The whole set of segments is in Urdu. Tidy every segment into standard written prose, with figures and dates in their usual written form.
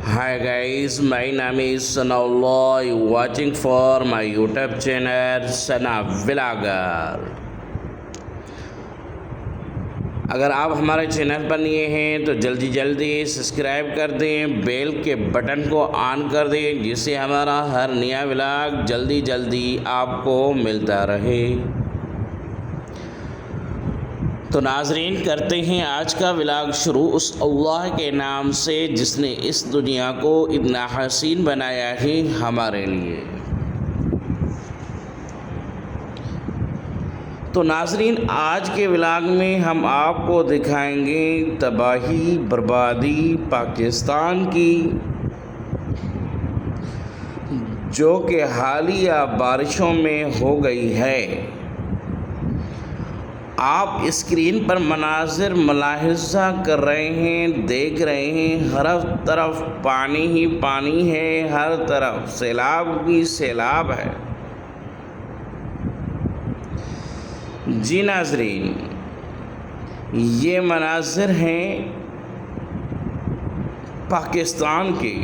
Hi guys, my name is Sanallah. You watching for my YouTube channel Sana Vlogger. اگر آپ ہمارے چینل پر نئے ہیں تو جلدی سبسکرائب کر دیں، بیل کے بٹن کو آن کر دیں جس سے ہمارا ہر نیا ولاگ جلدی آپ کو ملتا رہے۔ تو ناظرین، کرتے ہیں آج کا ولاگ شروع اس اللہ کے نام سے جس نے اس دنیا کو اتنا حسین بنایا ہے ہمارے لیے۔ تو ناظرین، آج کے ولاگ میں ہم آپ کو دکھائیں گے تباہی بربادی پاکستان کی، جو کہ حالیہ بارشوں میں ہو گئی ہے۔ آپ اسکرین پر مناظر ملاحظہ کر رہے ہیں، دیکھ رہے ہیں، ہر طرف پانی ہی پانی ہے، ہر طرف سیلاب ہی سیلاب ہے۔ جی ناظرین، یہ مناظر ہیں پاکستان کے،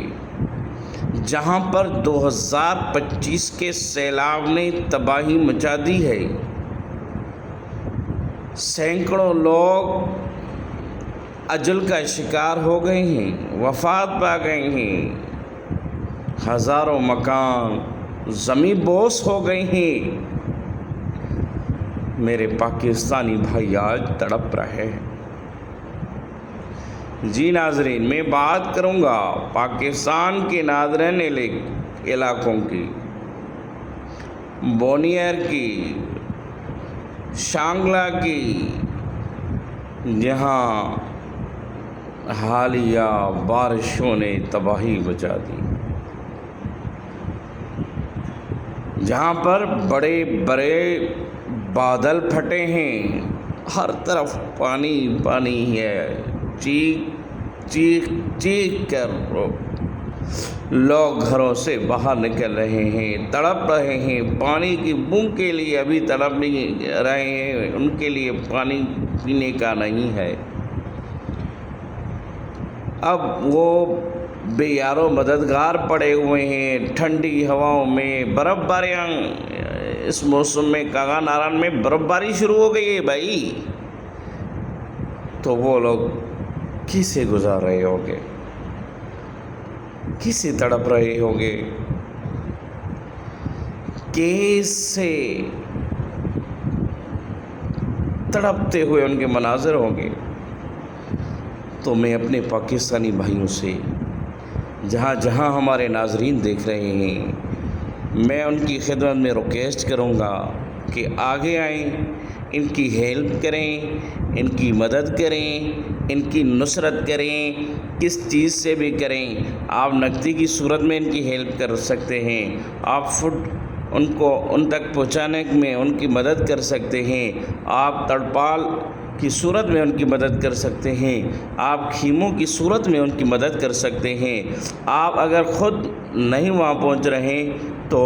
جہاں پر 2025 کے سیلاب نے تباہی مچا دی ہے۔ سینکڑوں لوگ اجل کا شکار ہو گئے ہیں، وفات پا گئے ہیں، ہزاروں مکان زمین بوس ہو گئے ہیں۔ میرے پاکستانی بھائی آج تڑپ رہے ہیں۔ جی ناظرین، میں بات کروں گا پاکستان کے نادرین علاقوں کی، بونیر کی، شانگلہ کی، جہاں حالیہ بارشوں نے تباہی مچا دی، جہاں پر بڑے بڑے بادل پھٹے ہیں، ہر طرف پانی پانی ہے، چیخ کر لوگ گھروں سے باہر نکل رہے ہیں، تڑپ رہے ہیں، پانی کی بوند کے لیے ابھی تڑپ نہیں رہے ہیں، ان کے لیے پانی پینے کا نہیں ہے۔ اب وہ بے یارو مددگار پڑے ہوئے ہیں، ٹھنڈی ہواؤں میں برف باریاں، اس موسم میں کاغا ناران میں برف باری شروع ہو گئی ہے بھائی۔ تو وہ لوگ کیسے گزار رہے ہوں گے، کیسے تڑپ رہے ہوں گے، کیسے تڑپتے ہوئے ان کے مناظر ہوں گے۔ تو میں اپنے پاکستانی بھائیوں سے جہاں جہاں ہمارے ناظرین دیکھ رہے ہیں، میں ان کی خدمت میں ریکویسٹ کروں گا کہ آگے آئیں، ان کی ہیلپ کریں، ان کی مدد کریں، ان کی نصرت کریں، کس چیز سے بھی کریں۔ آپ نقدی کی صورت میں ان کی ہیلپ کر سکتے ہیں، آپ فوڈ ان تک پہنچانے میں ان کی مدد کر سکتے ہیں، آپ ترپال کی صورت میں ان کی مدد کر سکتے ہیں، آپ خیموں کی صورت میں ان کی مدد کر سکتے ہیں۔ آپ اگر خود نہیں وہاں پہنچ رہے تو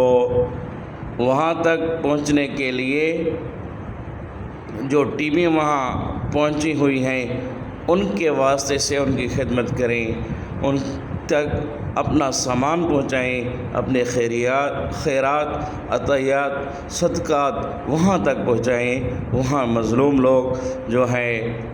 وہاں تک پہنچنے کے لیے جو ٹیمیں وہاں پہنچی ہوئی ہیں ان کے واسطے سے ان کی خدمت کریں، ان تک اپنا سامان پہنچائیں، اپنے خیرات عطیات صدقات وہاں تک پہنچائیں، وہاں مظلوم لوگ جو ہیں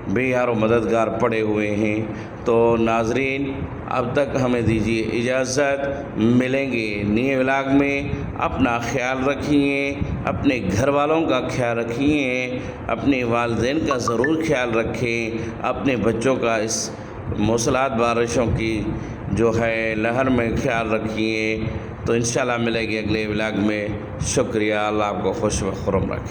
بے یار و مددگار پڑے ہوئے ہیں۔ تو ناظرین، اب تک ہمیں دیجیے اجازت، ملیں گے نئے ولاگ میں۔ اپنا خیال رکھیے، اپنے گھر والوں کا خیال رکھیے، اپنے والدین کا ضرور خیال رکھیں، اپنے بچوں کا اس موسلات بارشوں کی جو ہے لہر میں خیال رکھیے۔ تو انشاءاللہ ملے گی اگلے ولاگ میں۔ شکریہ، اللہ آپ کو خوش و خرم رکھے۔